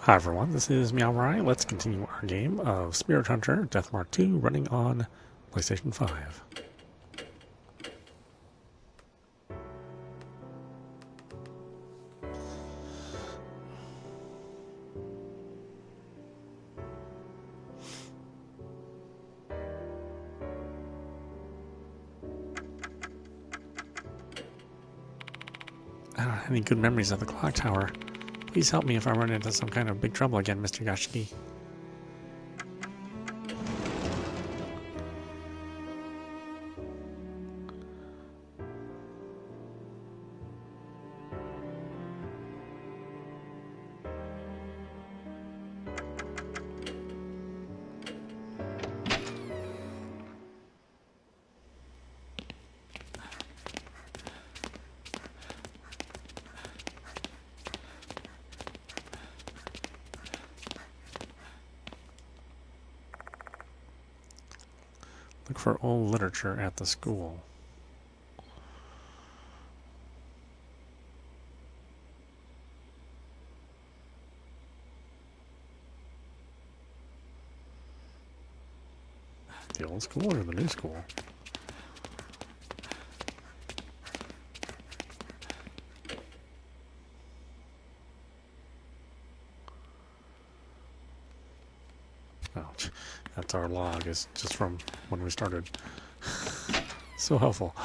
Hi everyone, this is meowmurai. Let's continue our game of Spirit Hunter Deathmark 2 running on PlayStation 5. I don't have any good memories of the clock tower. Please help me if I run into some kind of big trouble again, Mr. Yashiki. Look for old literature at the school. The old school or the new school? Oh, that's our log. It's just from when we started. So helpful.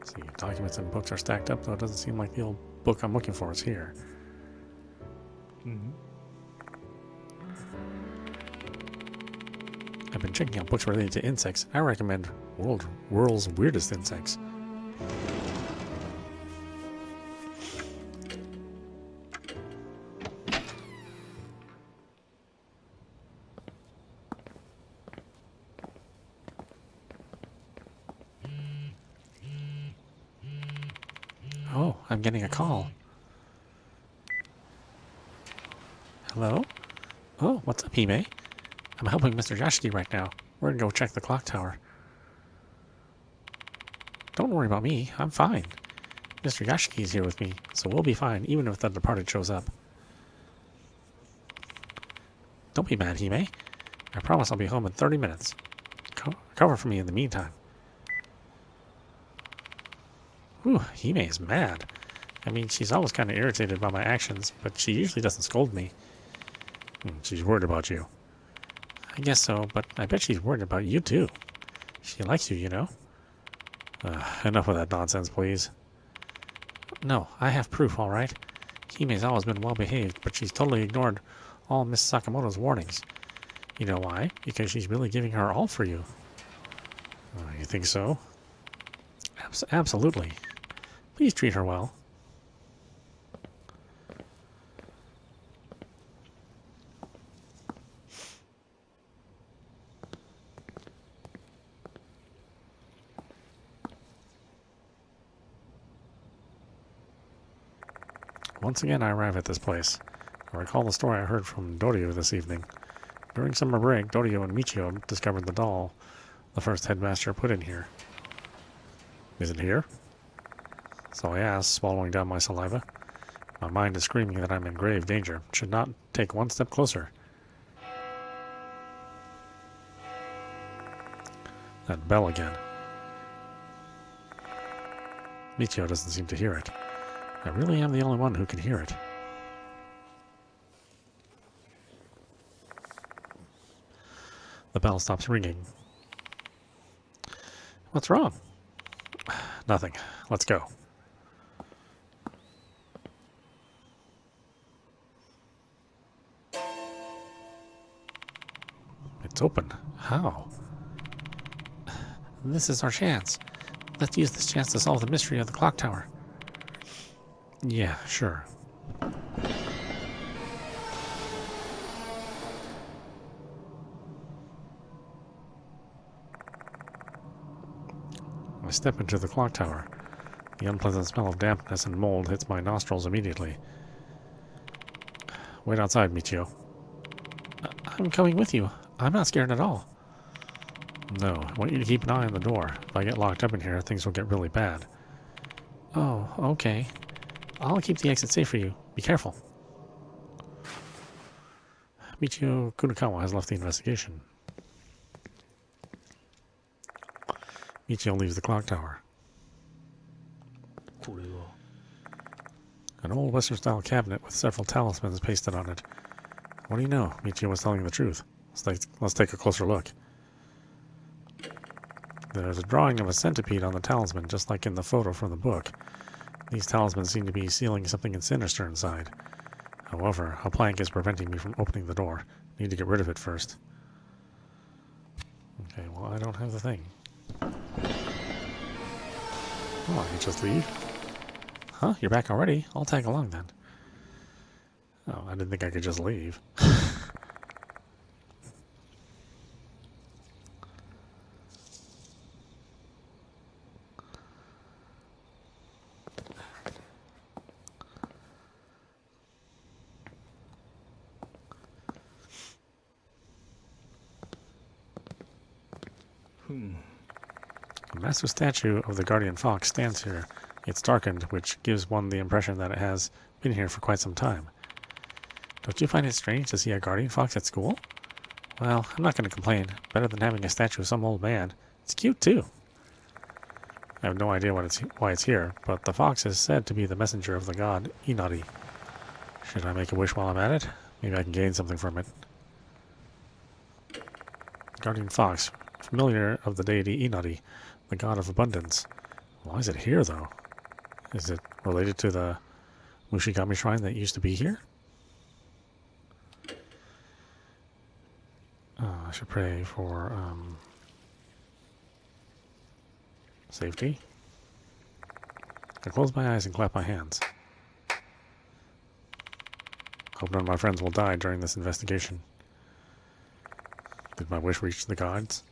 See, documents and books are stacked up, though it doesn't seem like the old book I'm looking for is here. I've been checking out books related to insects. I recommend World's Weirdest Insects. Oh, I'm getting a call. Hello? Oh, what's up, Hime? I'm helping Mr. Yashiki right now. We're gonna go check the clock tower. Don't worry about me. I'm fine. Mr. Yashiki's here with me, so we'll be fine, even if the departed shows up. Don't be mad, Hime. I promise I'll be home in 30 minutes. Cover for me in the meantime. Whew, Hime is mad. I mean, she's always kind of irritated by my actions, but she usually doesn't scold me. She's worried about you. I guess so, but I bet she's worried about you too. She likes you, you know? Enough of that nonsense, please. No, I have proof, alright? Hime's always been well behaved, but she's totally ignored all Miss Sakamoto's warnings. You know why? Because she's really giving her all for you. You think so? Absolutely. Please treat her well. Once again, I arrive at this place. I recall the story I heard from Dorio this evening. During summer break, Dorio and Michio discovered the doll the first headmaster put in here. Is it here? So I asked, swallowing down my saliva. My mind is screaming that I'm in grave danger. Should not take one step closer. That bell again. Michio doesn't seem to hear it. I really am the only one who can hear it. The bell stops ringing. What's wrong? Nothing. Let's go. It's open. How? This is our chance. Let's use this chance to solve the mystery of the clock tower. Yeah, sure. I step into the clock tower. The unpleasant smell of dampness and mold hits my nostrils immediately. Wait outside, Michio. I'm coming with you. I'm not scared at all. No, I want you to keep an eye on the door. If I get locked up in here, things will get really bad. Oh, okay. I'll keep the exit safe for you. Be careful. Michio Kunakawa has left the investigation. Michio leaves the clock tower. An old Western-style cabinet with several talismans pasted on it. What do you know? Michio was telling the truth. Let's take a closer look. There's a drawing of a centipede on the talisman, just like in the photo from the book. These talismans seem to be sealing something sinister inside. However, a plank is preventing me from opening the door. Need to get rid of it first. Okay, well, I don't have the thing. Oh, I can just leave? Huh? You're back already? I'll tag along then. Oh, I didn't think I could just leave. A massive statue of the guardian fox stands here. It's darkened, which gives one the impression that it has been here for quite some time. Don't you find it strange to see a guardian fox at school? Well, I'm not going to complain. Better than having a statue of some old man. It's cute, too. I have no idea why it's here, but the fox is said to be the messenger of the god Inari. Should I make a wish while I'm at it? Maybe I can gain something from it. Guardian fox, familiar of the deity Inari, the god of abundance. Why is it here, though? Is it related to the Mushigami shrine that used to be here? I should pray for safety. I close my eyes and clap my hands. Hope none of my friends will die during this investigation. Did my wish reach the gods?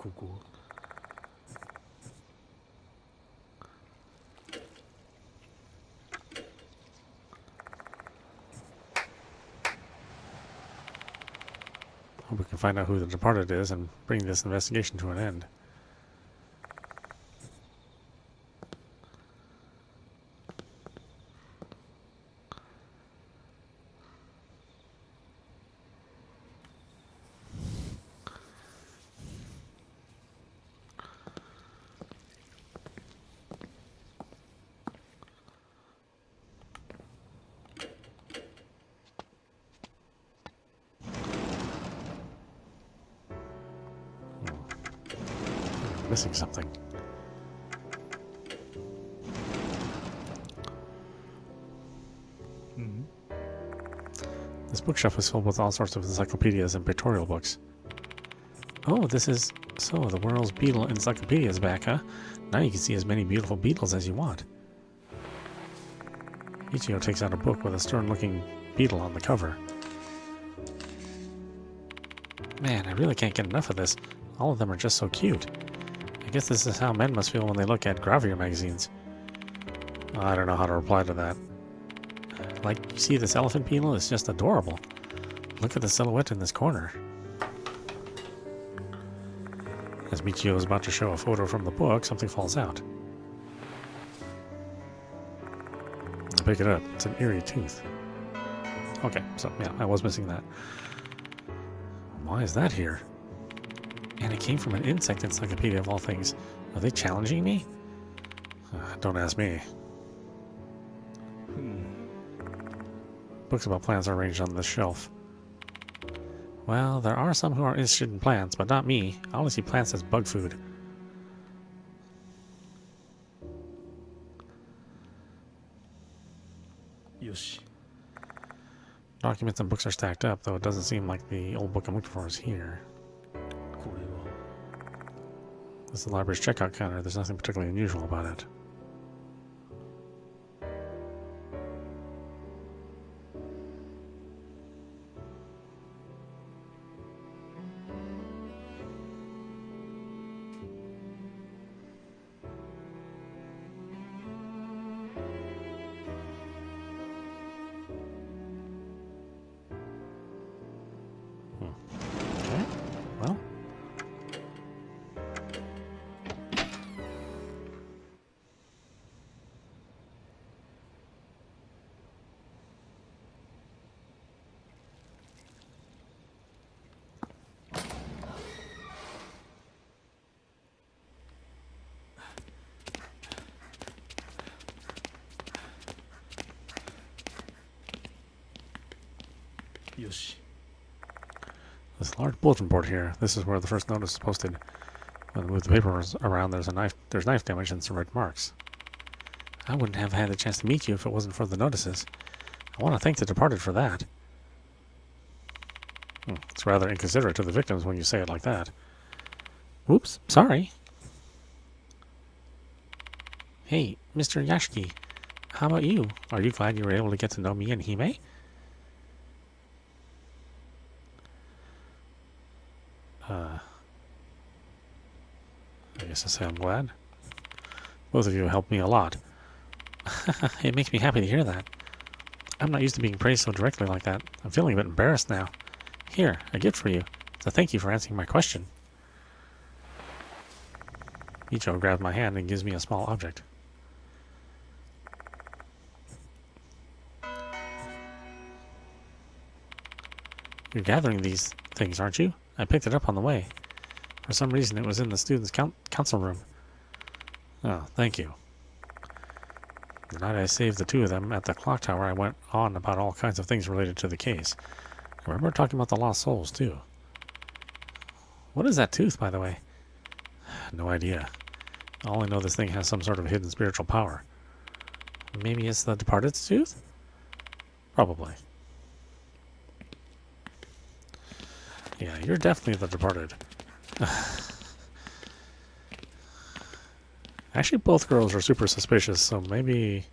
Cool. Hope we can find out who the departed is and bring this investigation to an end. Missing something. This bookshelf is filled with all sorts of encyclopedias and pictorial books. Oh, this is... So, the world's beetle encyclopedia is back, huh? Now you can see as many beautiful beetles as you want. Ichio takes out a book with a stern-looking beetle on the cover. Man, I really can't get enough of this. All of them are just so cute. I guess this is how men must feel when they look at Gravure magazines. I don't know how to reply to that. Like, you see this elephant beetle? It's just adorable. Look at the silhouette in this corner. As Michio is about to show a photo from the book, something falls out. I pick it up. It's an eerie tooth. Okay, so yeah, I was missing that. Why is that here? And it came from an insect encyclopedia of all things. Are they challenging me? Don't ask me. Books about plants are arranged on this shelf. Well, there are some who are interested in plants, but not me. I only see plants as bug food. Yoshi. Documents and books are stacked up, though it doesn't seem like the old book I'm looking for is here. This is the library's checkout counter. There's nothing particularly unusual about it. This large bulletin board here. This is where the first notice is posted. When I move the papers around, there's knife damage and some red marks. I wouldn't have had the chance to meet you if it wasn't for the notices. I want to thank the departed for that. It's rather inconsiderate to the victims when you say it like that. Oops, sorry. Hey, Mr. Yashiki, how about you? Are you glad you were able to get to know me and Hime? I guess I say I'm glad. Both of you helped me a lot. It makes me happy to hear that. I'm not used to being praised so directly like that. I'm feeling a bit embarrassed now. Here, a gift for you. So thank you for answering my question. Icho grabs my hand and gives me a small object. You're gathering these things, aren't you? I picked it up on the way. For some reason, it was in the students' council room. Oh, thank you. The night I saved the two of them at the clock tower, I went on about all kinds of things related to the case. I remember talking about the lost souls, too. What is that tooth, by the way? No idea. All I know, this thing has some sort of hidden spiritual power. Maybe it's the departed's tooth? Probably. Yeah, you're definitely the departed. Actually, both girls are super suspicious, so maybe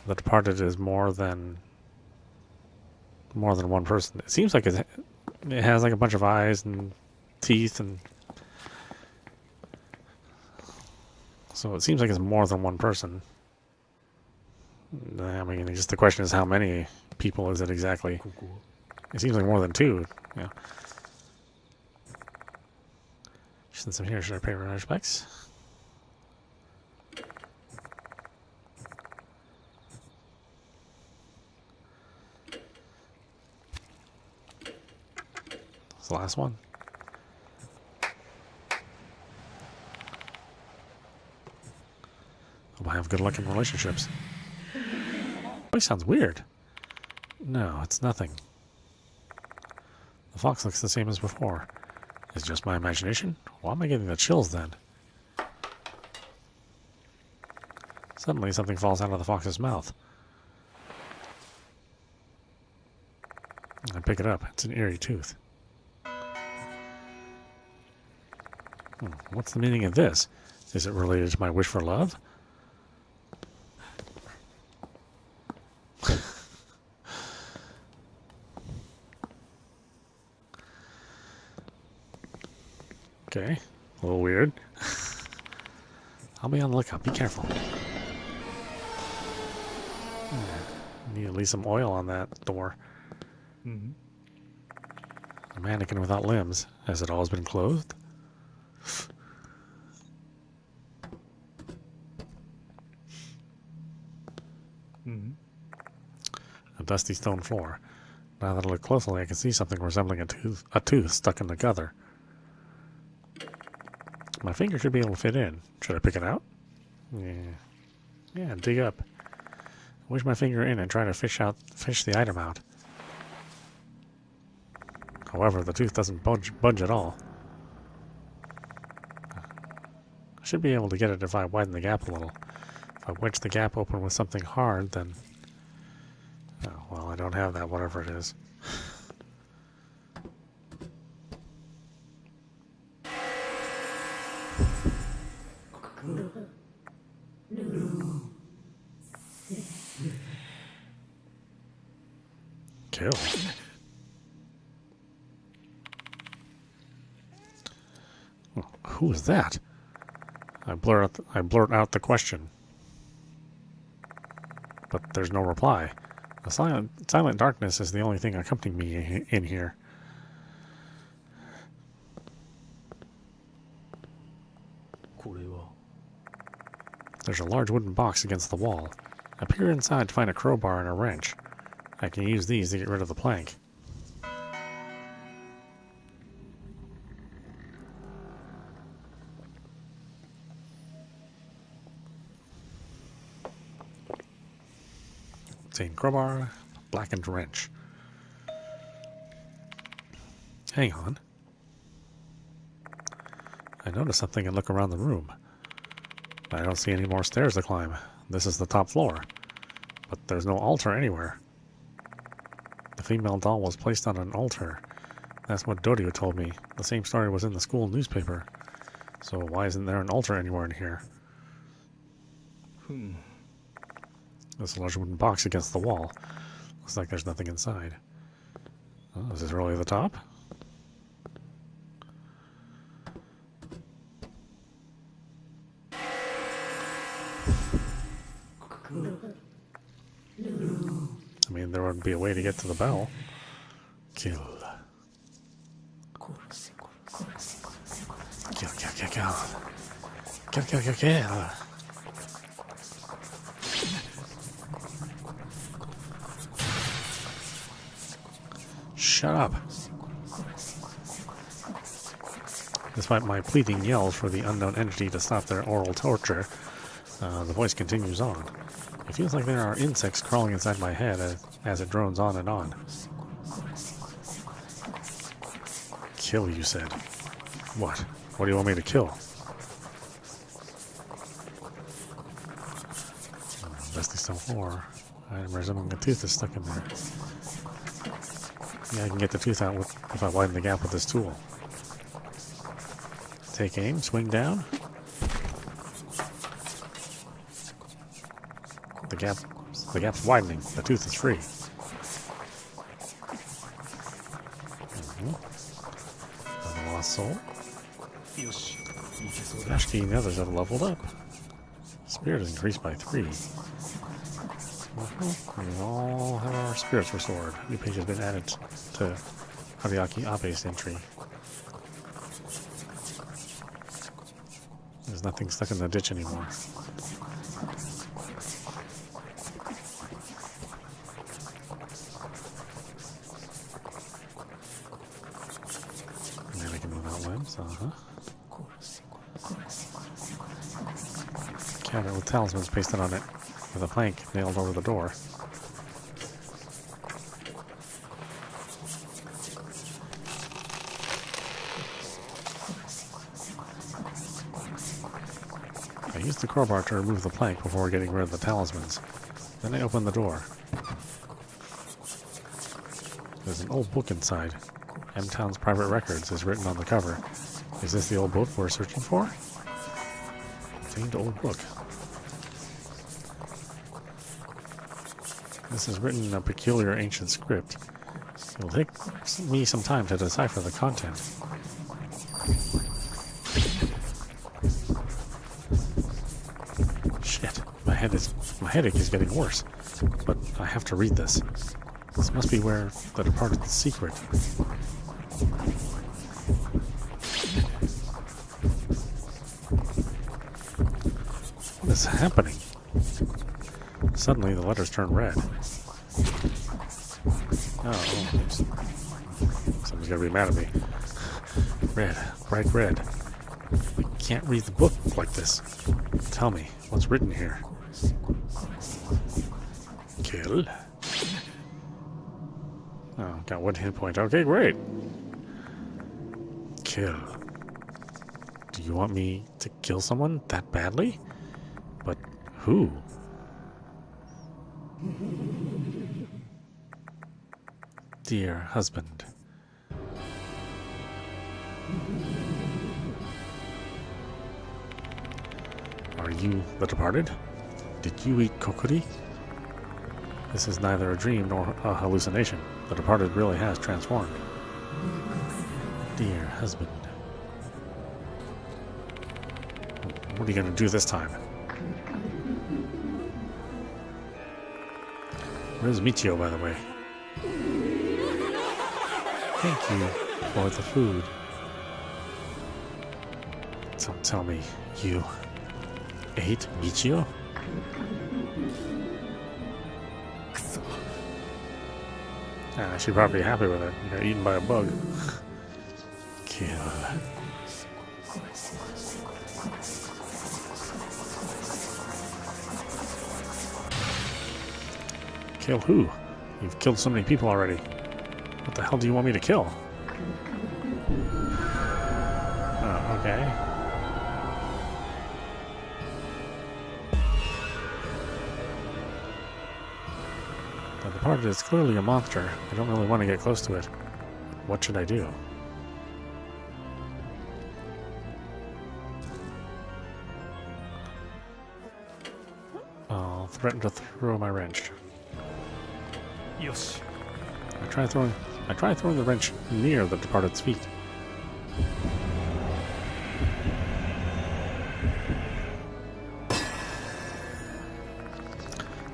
the departed is more than one person. It seems like it has like a bunch of eyes and teeth, and so it seems like it's more than one person. I mean, just the question is, how many people is it exactly? It seems like more than two. Yeah. Since I'm here, should I pay my respects? That's the last one. Hope I have good luck in relationships. Voice sounds weird. No, it's nothing. The fox looks the same as before. Is it just my imagination? Why am I getting the chills then? Suddenly something falls out of the fox's mouth. I pick it up. It's an eerie tooth. What's the meaning of this? Is it related to my wish for love? Okay, a little weird. I'll be on the lookout. Be careful. Need at least some oil on that door. A mannequin without limbs. Has it always been clothed? A dusty stone floor. Now that I look closely, I can see something resembling a tooth stuck in the gutter. My finger should be able to fit in. Should I pick it out? Yeah, dig up. Wish my finger in and try to fish the item out. However, the tooth doesn't budge at all. I should be able to get it if I widen the gap a little. If I wedge the gap open with something hard, then... Oh, well, I don't have that, whatever it is. Kill. Who is that? I blurt out the question, but there's no reply. The silent darkness is the only thing accompanying me in here. There's a large wooden box against the wall. I peer inside to find a crowbar and a wrench. I can use these to get rid of the plank. Obtain crowbar, blackened wrench. Hang on. I noticed something and look around the room. I don't see any more stairs to climb. This is the top floor. But there's no altar anywhere. The female doll was placed on an altar. That's what Dorio told me. The same story was in the school newspaper. So why isn't there an altar anywhere in here? This large wooden box against the wall. Looks like there's nothing inside. Oh, is this really the top? I mean, there would be a way to get to the bell. Kill. Kill, kill, kill, kill. Kill, kill, kill, kill. Shut up. Despite my pleading yells for the unknown entity to stop their oral torture, the voice continues on. It feels like there are insects crawling inside my head as it drones on and on. Kill, you said. What? What do you want me to kill? Dusty stone floor. I'm resembling a tooth is stuck in there. Yeah, I can get the tooth out if I widen the gap with this tool. Take aim, swing down. The gap's widening. The tooth is free. Another lost soul. Ashki and the others have leveled up. Spirit is increased by 3. We all have our spirits restored. New page has been added to Ariaki Abe's entry. There's nothing stuck in the ditch anymore. And then I can move out limbs, Cabinet with talismans pasted on it, with a plank nailed over the door. I used the crowbar to remove the plank before getting rid of the talismans. Then I opened the door. There's an old book inside. M-Town's Private Records is written on the cover. Is this the old book we're searching for? Contained old book. This is written in a peculiar ancient script. It'll take me some time to decipher the content. Shit, my headache is getting worse. But I have to read this. This must be where the departed's secret. What is happening? Suddenly the letters turn red. Oh, someone's gonna be mad at me. Red, bright red. I can't read the book like this. Tell me, what's written here? Kill. Oh, got 1 hit point. Okay, great. Kill. Do you want me to kill someone that badly? But who? Dear husband. Are you the departed? Did you eat kokuri? This is neither a dream nor a hallucination. The departed really has transformed. Dear husband. What are you going to do this time? Where's Michio, by the way? Thank you for the food. Don't tell me you ate Michio? She'd probably be happy with it. You got eaten by a bug. Kill. Kill who? You've killed so many people already. What the hell do you want me to kill? Okay. The Departed is clearly a monster. I don't really want to get close to it. What should I do? I'll threaten to throw my wrench. Yosh. I try throwing the wrench near the Departed's feet.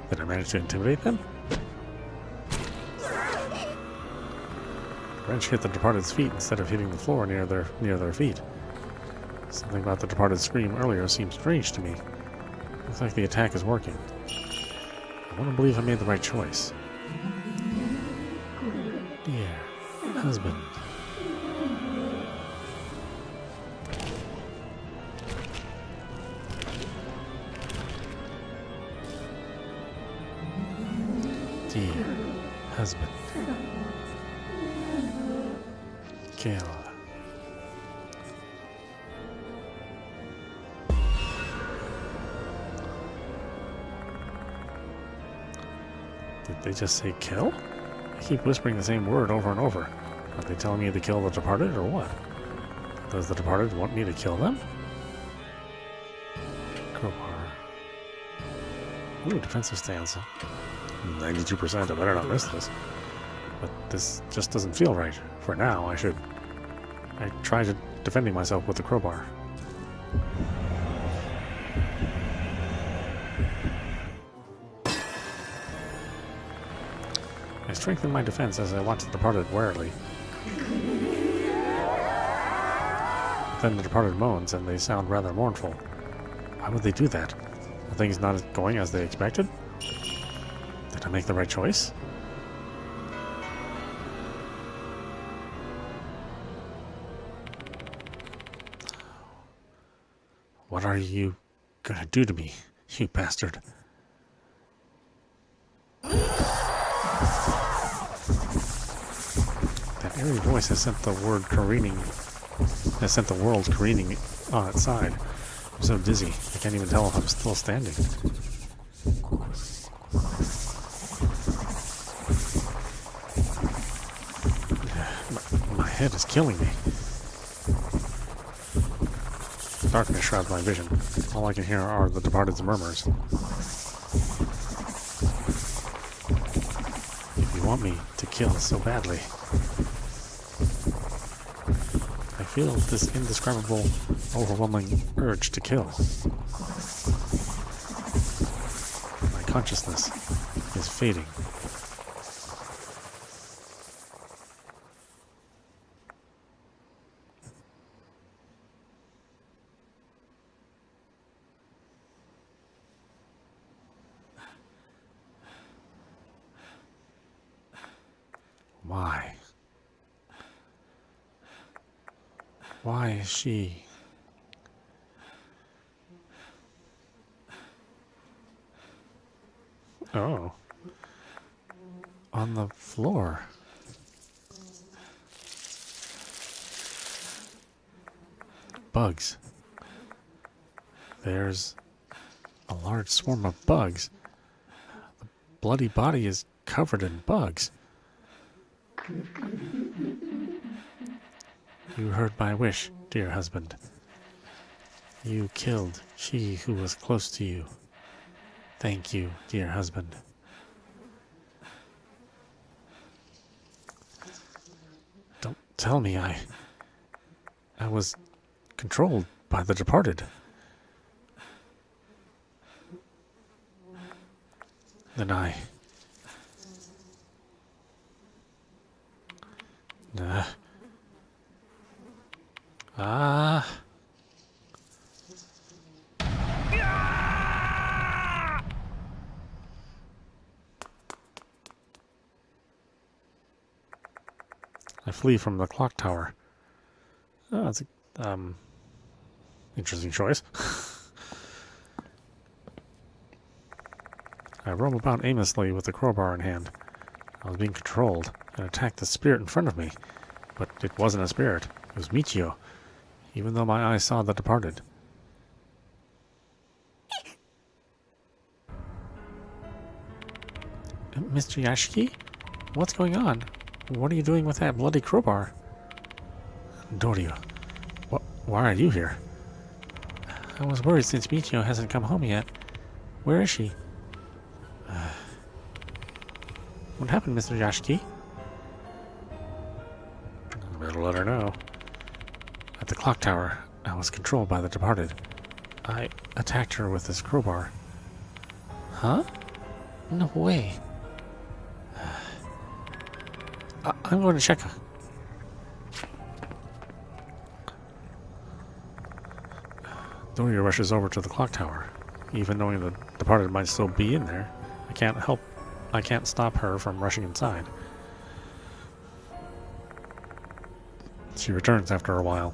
Did I manage to intimidate them? The wrench hit the Departed's feet instead of hitting the floor near their feet. Something about the Departed's scream earlier seems strange to me. Looks like the attack is working. I want to believe I made the right choice. Dear husband. Dear husband. Kill. Did they just say kill? I keep whispering the same word over and over. Are they telling me to kill the Departed or what? Does the Departed want me to kill them? Crowbar. Ooh, defensive stance. 92%, I better not miss this. But this just doesn't feel right. For now, I try defending myself with the crowbar. I strengthen my defense as I watch the Departed warily. Then the Departed moans, and they sound rather mournful. Why would they do that? Are things not going as they expected? Did I make the right choice? What are you gonna do to me, you bastard? That eerie voice has sent the world careening on its side. I'm so dizzy, I can't even tell if I'm still standing. My head is killing me. Darkness shrouds my vision. All I can hear are the Departed's murmurs. If you want me to kill so badly, I feel this indescribable, overwhelming urge to kill. My consciousness is fading. Why? Why is she? Oh. On the floor. Bugs. There's a large swarm of bugs. The bloody body is covered in bugs. You heard my wish, dear husband. You killed she who was close to you. Thank you, dear husband. Don't tell me I was controlled by the Departed. Then I flee from the clock tower. Oh, that's a interesting choice. I roam about aimlessly with the crowbar in hand. I was being controlled and attacked the spirit in front of me, but it wasn't a spirit. It was Michio. even though my eyes saw the departed. Mr. Yashiki? What's going on? What are you doing with that bloody crowbar? Doryu, why are you here? I was worried since Michio hasn't come home yet. Where is she? What happened, Mr. Yashiki? I better let her know. At the clock tower, I was controlled by the departed. I attacked her with this crowbar. Huh? No way. I'm going to check. Doryu rushes over to the clock tower. Even knowing the departed might still be in there, I can't stop her from rushing inside. She returns after a while.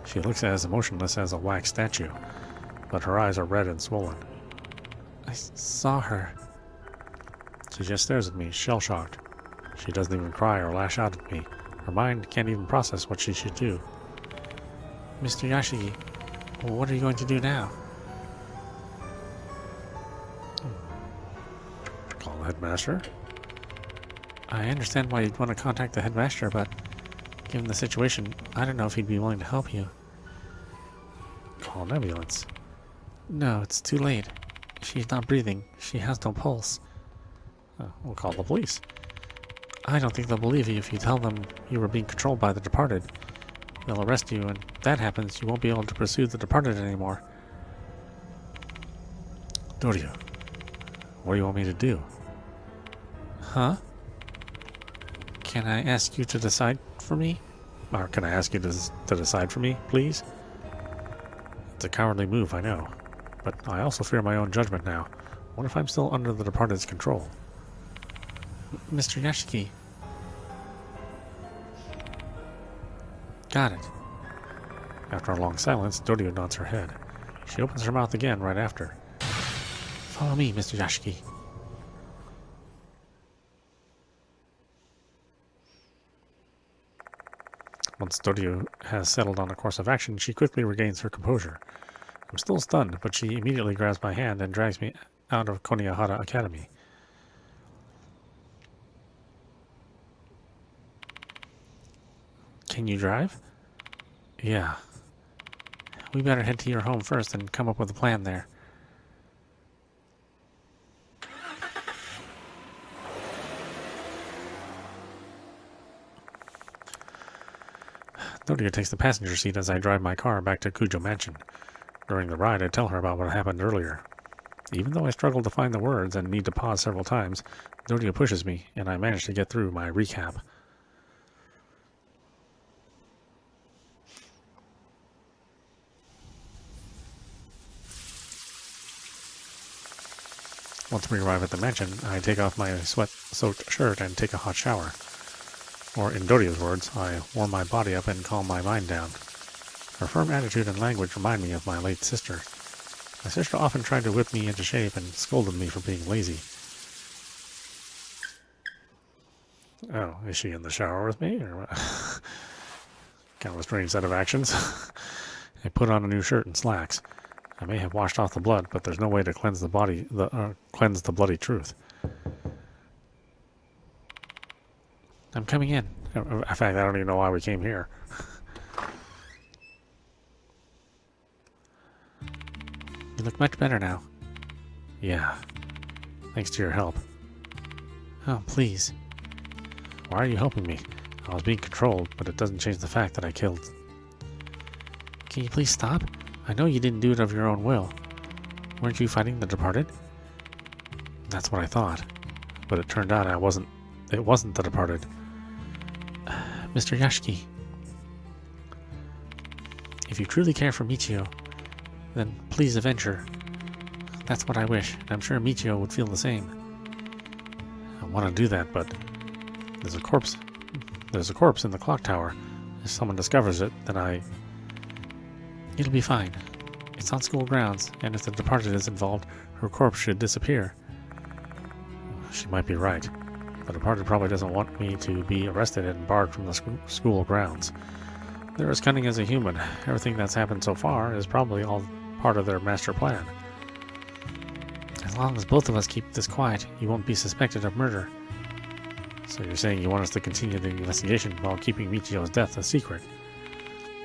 She looks as emotionless as a wax statue, but her eyes are red and swollen. I saw her. She just stares at me, shell-shocked. She doesn't even cry or lash out at me. Her mind can't even process what she should do. Mr. Yashiki, what are you going to do now? Call the headmaster. I understand why you'd want to contact the headmaster, but given the situation, I don't know if he'd be willing to help you. Call an ambulance. No, it's too late. She's not breathing. She has no pulse. We'll call the police. I don't think they'll believe you if you tell them you were being controlled by the departed. They'll arrest you, and if that happens, you won't be able to pursue the departed anymore. Doryu, what do you want me to do? Huh? Can I ask you to decide for me? Or can I ask you to decide for me, please? It's a cowardly move, I know. But I also fear my own judgment now. What if I'm still under the departed's control? Mr. Yashiki. Got it. After a long silence, Doryu nods her head. She opens her mouth again right after. Follow me, Mr. Yashiki. Once Doryu has settled on a course of action, she quickly regains her composure. I'm still stunned, but she immediately grabs my hand and drags me out of Konoehara Academy. Can you drive? Yeah. We better head to your home first and come up with a plan there. Doryu takes the passenger seat as I drive my car back to Kujou Mansion. During the ride, I tell her about what happened earlier. Even though I struggle to find the words and need to pause several times, Doryu pushes me, and I manage to get through my recap. Once we arrive at the mansion, I take off my sweat-soaked shirt and take a hot shower. Or, in Doryu's words, I warm my body up and calm my mind down. Her firm attitude and language remind me of my late sister. My sister often tried to whip me into shape and scolded me for being lazy. Oh, is she in the shower with me? Or what? Kind of a strange set of actions. I put on a new shirt and slacks. I may have washed off the blood, but there's no way to cleanse cleanse the bloody truth. I'm coming in. In fact, I don't even know why we came here. You look much better now. Yeah. Thanks to your help. Oh, please. Why are you helping me? I was being controlled, but it doesn't change the fact that I killed. Can you please stop? I know you didn't do it of your own will. Weren't you fighting the departed? That's what I thought. But it turned out it wasn't the departed. Mr. Yashiki. If you truly care for Michio, then please avenge her. That's what I wish, and I'm sure Michio would feel the same. I want to do that, but there's a corpse in the clock tower. If someone discovers it, then it'll be fine. It's on school grounds, and if the departed is involved, her corpse should disappear. She might be right. The departed probably doesn't want me to be arrested and barred from the school grounds. They're as cunning as a human. Everything that's happened so far is probably all part of their master plan. As long as both of us keep this quiet, you won't be suspected of murder. So you're saying you want us to continue the investigation while keeping Michio's death a secret?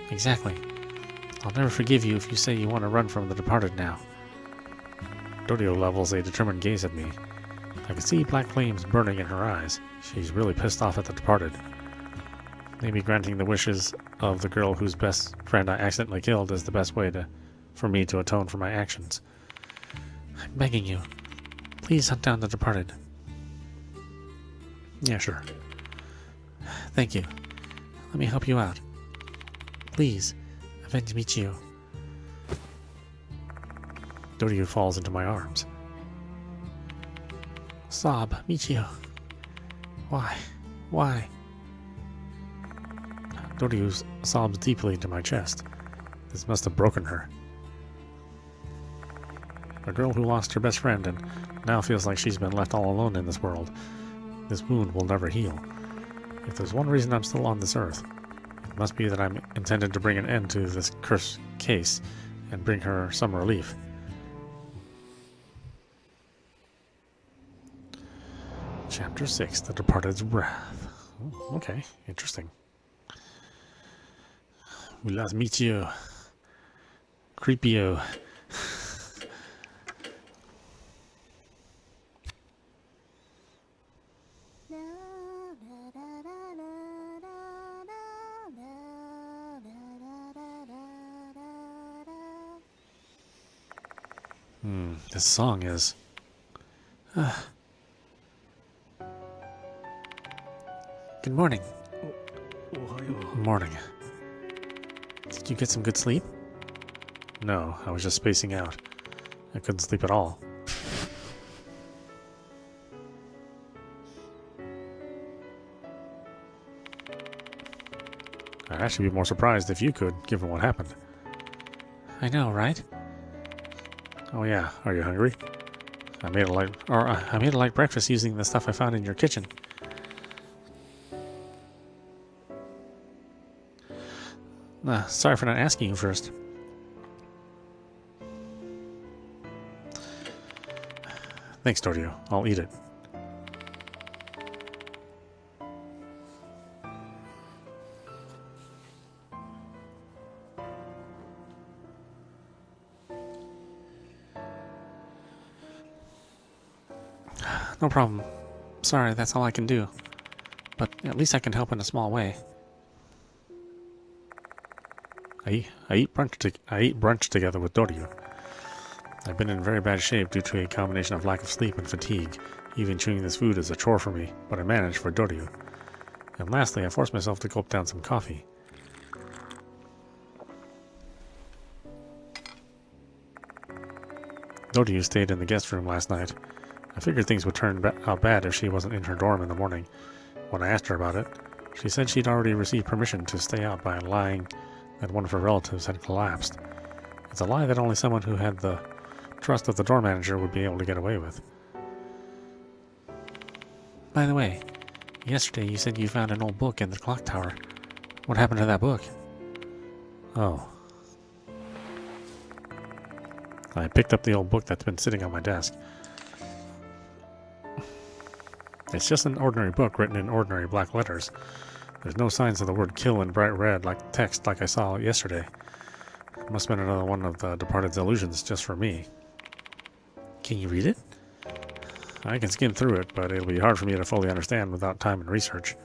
Exactly. I'll never forgive you if you say you want to run from the departed now. Dorio levels a determined gaze at me. I can see black flames burning in her eyes. She's really pissed off at the departed. Maybe granting the wishes of the girl whose best friend I accidentally killed is the best way for me to atone for my actions. I'm begging you. Please hunt down the departed. Yeah, sure. Thank you. Let me help you out. Please, avenge Michio. Dorio falls into my arms. Sob, Michio. Why? Why? Dorio sobs deeply into my chest. This must have broken her. A girl who lost her best friend and now feels like she's been left all alone in this world. This wound will never heal. If there's one reason I'm still on this earth, it must be that I'm intended to bring an end to this cursed case and bring her some relief. Chapter 6, The Departed's Wrath. Oh, okay, interesting. We lost Michio. Creepio. This song is... Good morning. Morning. Did you get some good sleep? No, I was just spacing out. I couldn't sleep at all. I'd actually be more surprised if you could, given what happened. I know, right? Oh yeah, are you hungry? I made a light breakfast using the stuff I found in your kitchen. Sorry for not asking you first. Thanks, Dorio. I'll eat it. No problem. Sorry, that's all I can do. But at least I can help in a small way. I eat brunch together with Dorio. I've been in very bad shape due to a combination of lack of sleep and fatigue. Even chewing this food is a chore for me, but I manage for Dorio. And lastly, I forced myself to gulp down some coffee. Dorio stayed in the guest room last night. I figured things would turn out bad if she wasn't in her dorm in the morning. When I asked her about it, she said she'd already received permission to stay out by lying that one of her relatives had collapsed. It's a lie that only someone who had the trust of the dorm manager would be able to get away with. By the way, yesterday you said you found an old book in the clock tower. What happened to that book? Oh. I picked up the old book that's been sitting on my desk. It's just an ordinary book written in ordinary black letters. There's no signs of the word kill in bright red like text like I saw yesterday. It must have been another one of the departed's illusions just for me. Can you read it? I can skim through it, but it'll be hard for me to fully understand without time and research.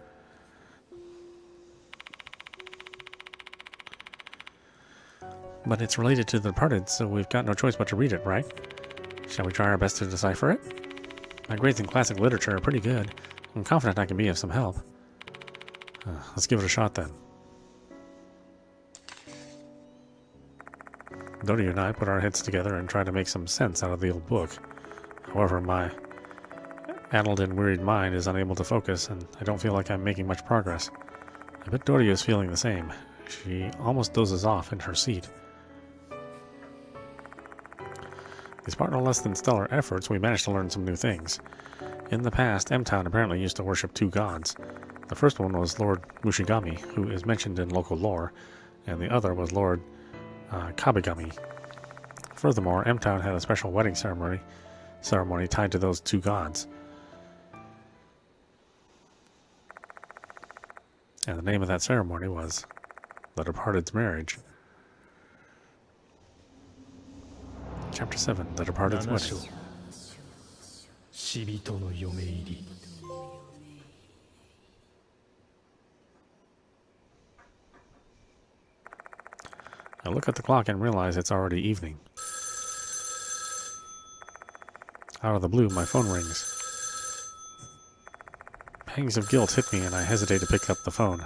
But it's related to the departed, so we've got no choice but to read it, right? Shall we try our best to decipher it? My grades in classic literature are pretty good. I'm confident I can be of some help. Let's give it a shot then. Dorio and I put our heads together and tried to make some sense out of the old book. However, my addled and wearied mind is unable to focus, and I don't feel like I'm making much progress. I bet Dorio is feeling the same. She almost dozes off in her seat. Despite no less than stellar efforts, we managed to learn some new things. In the past, M-Town apparently used to worship two gods. The first one was Lord Mushigami, who is mentioned in local lore, and the other was Lord Kabigami. Furthermore, M-Town had a special wedding ceremony tied to those two gods. And the name of that ceremony was The Departed's Marriage. Chapter 7, The Departed's Wedding. I look at the clock and realize it's already evening. Out of the blue, my phone rings. Pangs of guilt hit me and I hesitate to pick up the phone.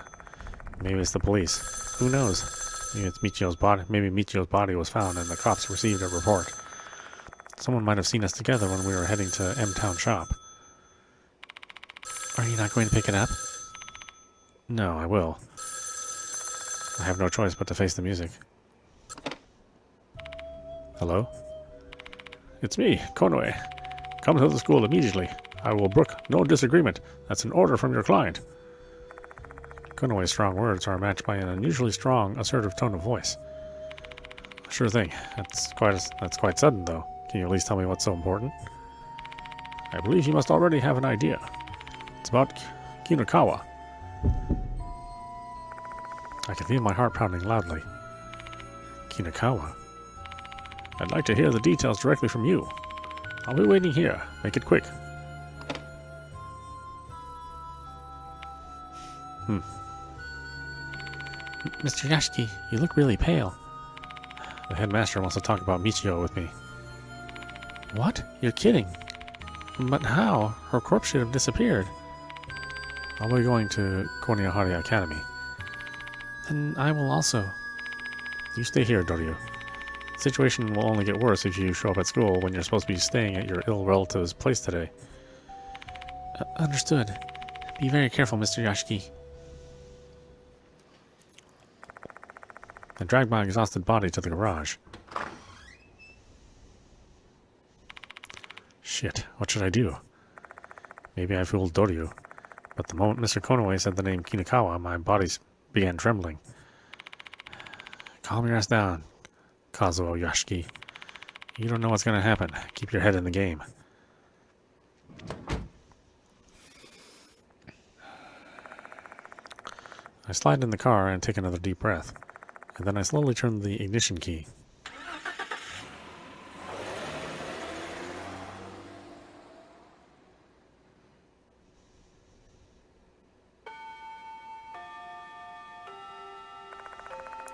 Maybe it's the police. Who knows? Maybe it's Michio's body. Maybe Michio's body was found and the cops received a report. Someone might have seen us together when we were heading to M-Town shop. Are you not going to pick it up? No, I will. I have no choice but to face the music. Hello? It's me, Konoe. Come to the school immediately. I will brook no disagreement. That's an order from your client. Konoe's strong words are matched by an unusually strong, assertive tone of voice. Sure thing. That's quite sudden, though. Can you at least tell me what's so important? I believe you must already have an idea. It's about Kinakawa. I can feel my heart pounding loudly. Kinakawa? I'd like to hear the details directly from you. I'll be waiting here. Make it quick. Mr. Yashiki, you look really pale. The headmaster wants to talk about Michio with me. What? You're kidding. But how? Her corpse should have disappeared. I'll be going to Konoehara Academy. Then I will also. You stay here, Doryu. The situation will only get worse if you show up at school when you're supposed to be staying at your ill relative's place today. Understood. Be very careful, Mr. Yashiki. I dragged my exhausted body to the garage. Shit, what should I do? Maybe I fooled Doryu, but the moment Mr. Konoe said the name Kinakawa, my body began trembling. Calm your ass down, Kazuo Yashiki. You don't know what's going to happen. Keep your head in the game. I slide in the car and take another deep breath, and then I slowly turn the ignition key.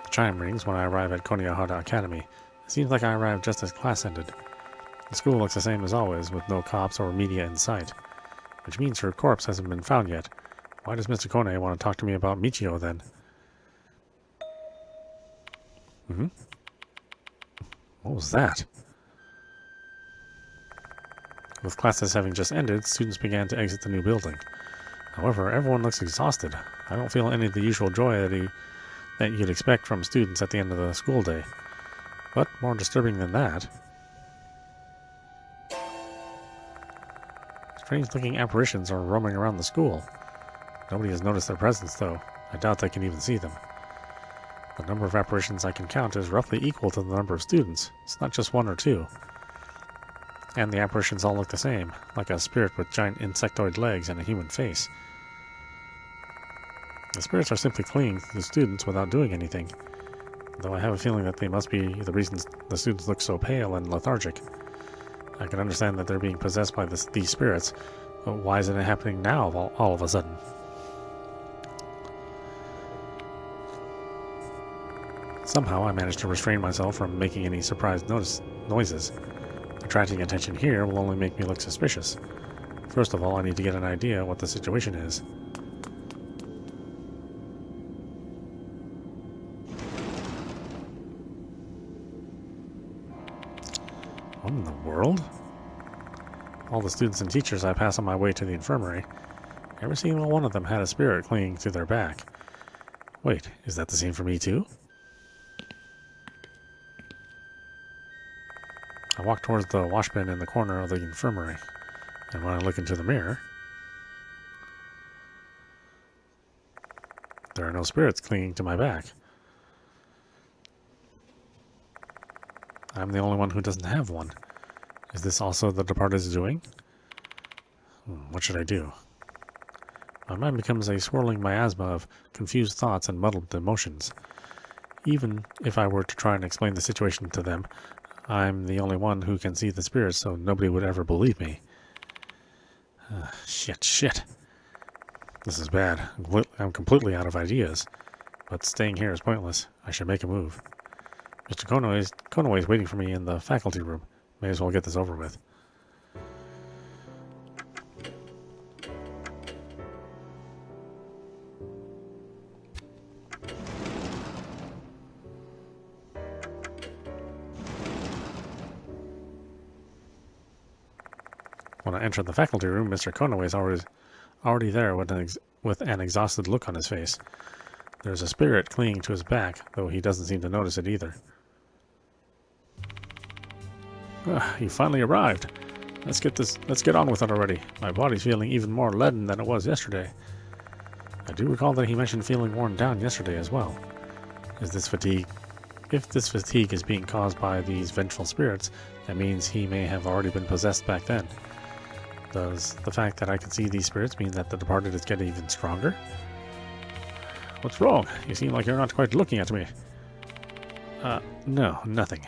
The chime rings when I arrive at Konoehara Academy. It seems like I arrived just as class ended. The school looks the same as always, with no cops or media in sight, which means her corpse hasn't been found yet. Why does Mr. Konoe want to talk to me about Michio then? What was that? With classes having just ended, students began to exit the new building. However, everyone looks exhausted. I don't feel any of the usual joy that you'd expect from students at the end of the school day. But more disturbing than that, strange-looking apparitions are roaming around the school. Nobody has noticed their presence, though. I doubt they can even see them. The number of apparitions I can count is roughly equal to the number of students. It's not just one or two. And the apparitions all look the same, like a spirit with giant insectoid legs and a human face. The spirits are simply clinging to the students without doing anything, though I have a feeling that they must be the reasons the students look so pale and lethargic. I can understand that they're being possessed by these spirits, but why isn't it happening now all of a sudden? Somehow I managed to restrain myself from making any surprised noises. Attracting attention here will only make me look suspicious. First of all, I need to get an idea what the situation is. What in the world? All the students and teachers I pass on my way to the infirmary, every single one of them had a spirit clinging to their back. Wait, is that the same for me too? I walk towards the washbin in the corner of the infirmary, and when I look into the mirror, there are no spirits clinging to my back. I'm the only one who doesn't have one. Is this also the departed's doing? What should I do? My mind becomes a swirling miasma of confused thoughts and muddled emotions. Even if I were to try and explain the situation to them, I'm the only one who can see the spirits, so nobody would ever believe me. Shit. This is bad. I'm completely out of ideas. But staying here is pointless. I should make a move. Mr. Konoe is waiting for me in the faculty room. May as well get this over with. When I enter the faculty room, Mr. Konoe is already there with an exhausted look on his face. There's a spirit clinging to his back, though he doesn't seem to notice it either. You finally arrived. Let's get on with it already. My body's feeling even more leaden than it was yesterday. I do recall that he mentioned feeling worn down yesterday as well. Is this fatigue? If this fatigue is being caused by these vengeful spirits, that means he may have already been possessed back then. Does the fact that I can see these spirits mean that the departed is getting even stronger? What's wrong? You seem like you're not quite looking at me. No, nothing.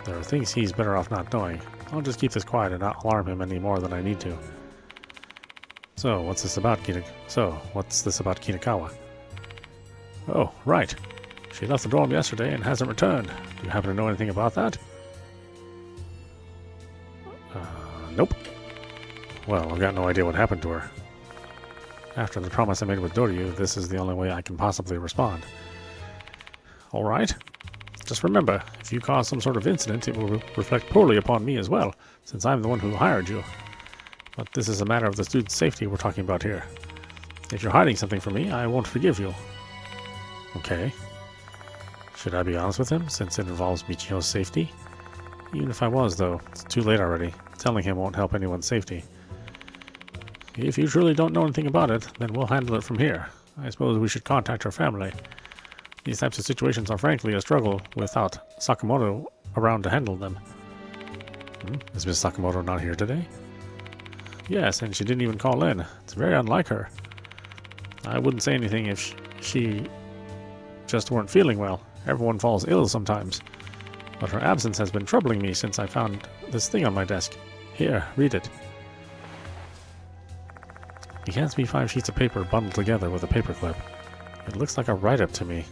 There are things he's better off not knowing. I'll just keep this quiet and not alarm him any more than I need to. So, what's this about Kinakawa? Oh, right. She left the dorm yesterday and hasn't returned. Do you happen to know anything about that? Nope. Well, I've got no idea what happened to her. After the promise I made with Doryu, this is the only way I can possibly respond. Alright. Just remember, if you cause some sort of incident, it will reflect poorly upon me as well, since I'm the one who hired you. But this is a matter of the student's safety we're talking about here. If you're hiding something from me, I won't forgive you. Okay. Should I be honest with him, since it involves Michio's safety? Even if I was, though, it's too late already. Telling him won't help anyone's safety. If you truly don't know anything about it, then we'll handle it from here. I suppose we should contact her family. These types of situations are frankly a struggle without Sakamoto around to handle them. Is Miss Sakamoto not here today? Yes, and she didn't even call in. It's very unlike her. I wouldn't say anything if she just weren't feeling well. Everyone falls ill sometimes. But her absence has been troubling me since I found this thing on my desk. Here, read it. He hands me 5 sheets of paper bundled together with a paperclip. It looks like a write-up to me.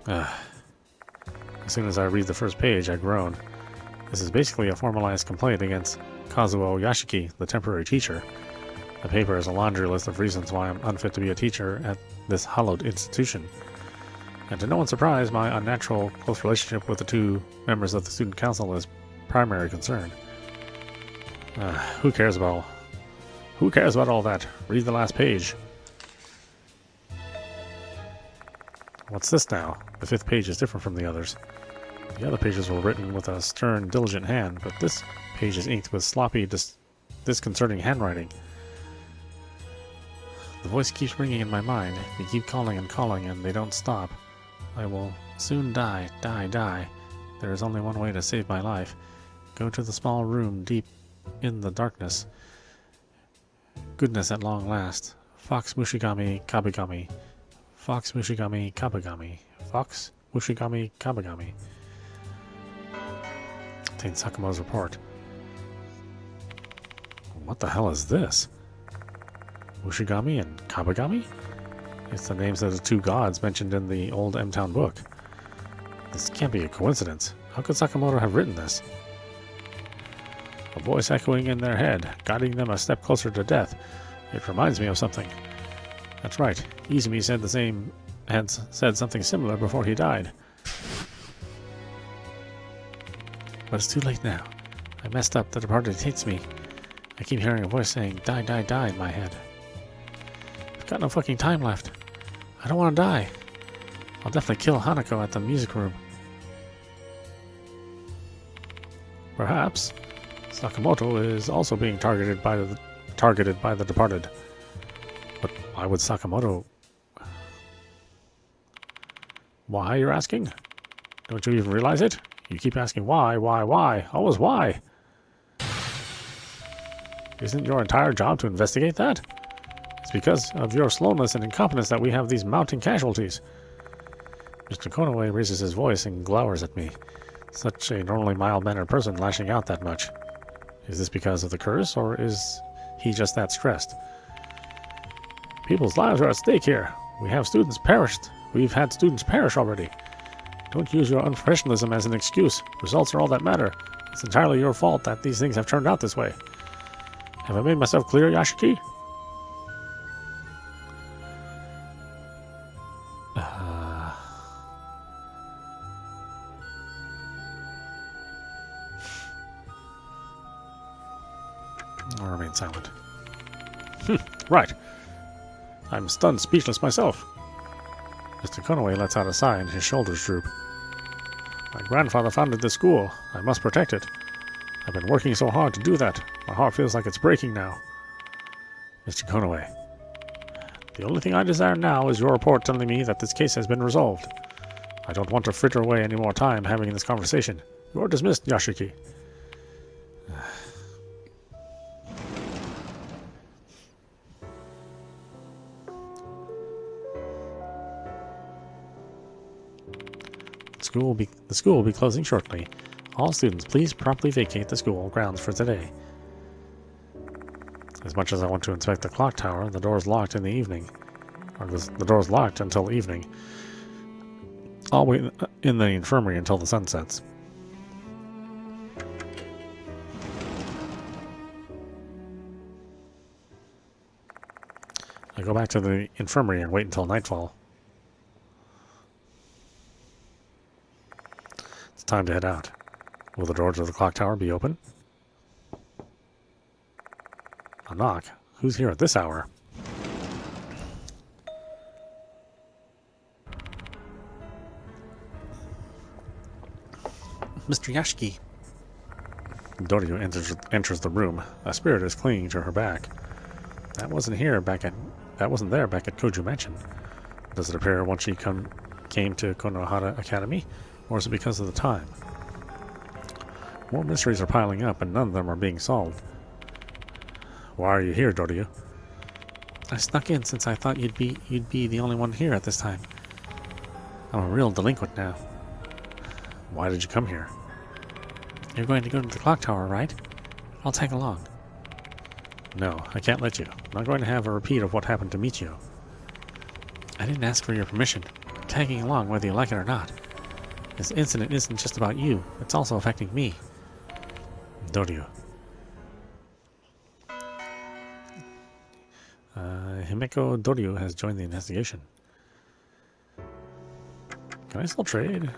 As soon as I read the first page, I groan. This is basically a formalized complaint against Kazuo Yashiki, the temporary teacher. The paper is a laundry list of reasons why I'm unfit to be a teacher at this hallowed institution. And to no one's surprise, my unnatural close relationship with the 2 members of the student council is primary concern. Who cares about all that? Read the last page. What's this now? The 5th page is different from the others. The other pages were written with a stern, diligent hand, but this page is inked with sloppy, disconcerting handwriting. The voice keeps ringing in my mind. They keep calling, and they don't stop. I will soon die. There is only one way to save my life. Go to the small room deep in the darkness. Goodness at long last. Fox Mushigami Kabagami. Fox Mushigami Kabagami. Fox Mushigami Kabagami. Contains Sakamoto's report. What the hell is this? Mushigami and Kabagami? It's the names of the 2 gods mentioned in the old M-Town book. This can't be a coincidence. How could Sakamoto have written this? A voice echoing in their head, guiding them a step closer to death. It reminds me of something. That's right. Izumi had said something similar before he died. But it's too late now. I messed up. The departed hates me. I keep hearing a voice saying, die in my head. I've got no fucking time left. I don't want to die. I'll definitely kill Hanako at the music room. Perhaps Sakamoto is also being targeted by the departed. But why would Sakamoto? Why, you're asking? Don't you even realize it? You keep asking why, always why. Isn't your entire job to investigate that? It's because of your slowness and incompetence that we have these mounting casualties. Mr. Konoe raises his voice and glowers at me. Such a normally mild-mannered person lashing out that much. Is this because of the curse, or is he just that stressed? People's lives are at stake here. We've had students perish already. Don't use your unprofessionalism as an excuse. Results are all that matter. It's entirely your fault that these things have turned out this way. Have I made myself clear, Yashiki? I'll remain silent. Right. I'm stunned, speechless myself. Mr. Konoe lets out a sigh and his shoulders droop. My grandfather founded this school. I must protect it. I've been working so hard to do that. My heart feels like it's breaking now. Mr. Konoe, the only thing I desire now is your report telling me that this case has been resolved. I don't want to fritter away any more time having this conversation. You're dismissed, Yashiki. The school will be closing shortly. All students, please promptly vacate the school grounds for today. As much as I want to inspect the clock tower, the door is locked in the evening. The door is locked until evening. I'll wait in the infirmary until the sun sets. I go back to the infirmary and wait until nightfall. It's time to head out. Will the doors of the clock tower be open? A knock? Who's here at this hour? Mr. Yashiki. Doryu enters the room. A spirit is clinging to her back. That wasn't there back at Kujou Mansion. Does it appear once she came to Konoehara Academy? Or is it because of the time? More mysteries are piling up, and none of them are being solved. Why are you here, Doryu? I snuck in since I thought you'd be the only one here at this time. I'm a real delinquent now. Why did you come here? You're going to go to the clock tower, right? I'll tag along. No, I can't let you. I'm not going to have a repeat of what happened to Michio. I didn't ask for your permission. I'm tagging along whether you like it or not. This incident isn't just about you, it's also affecting me. Doryu. Himeko Doryu has joined the investigation. Can I still trade?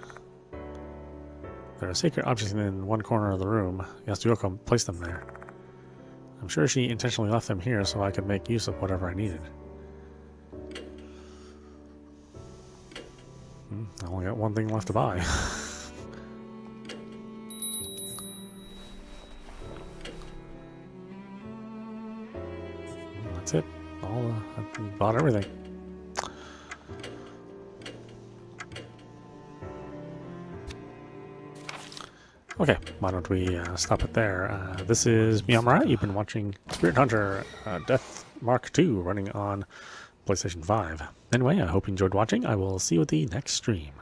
There are sacred objects in one corner of the room. Yasuyoko placed them there. I'm sure she intentionally left them here so I could make use of whatever I needed. I only got one thing left to buy. That's it. I bought everything. Okay, why don't we stop it there. This is meowmurai. You've been watching Spirit Hunter Death Mark II running on PlayStation 5. Anyway, I hope you enjoyed watching. I will see you at the next stream.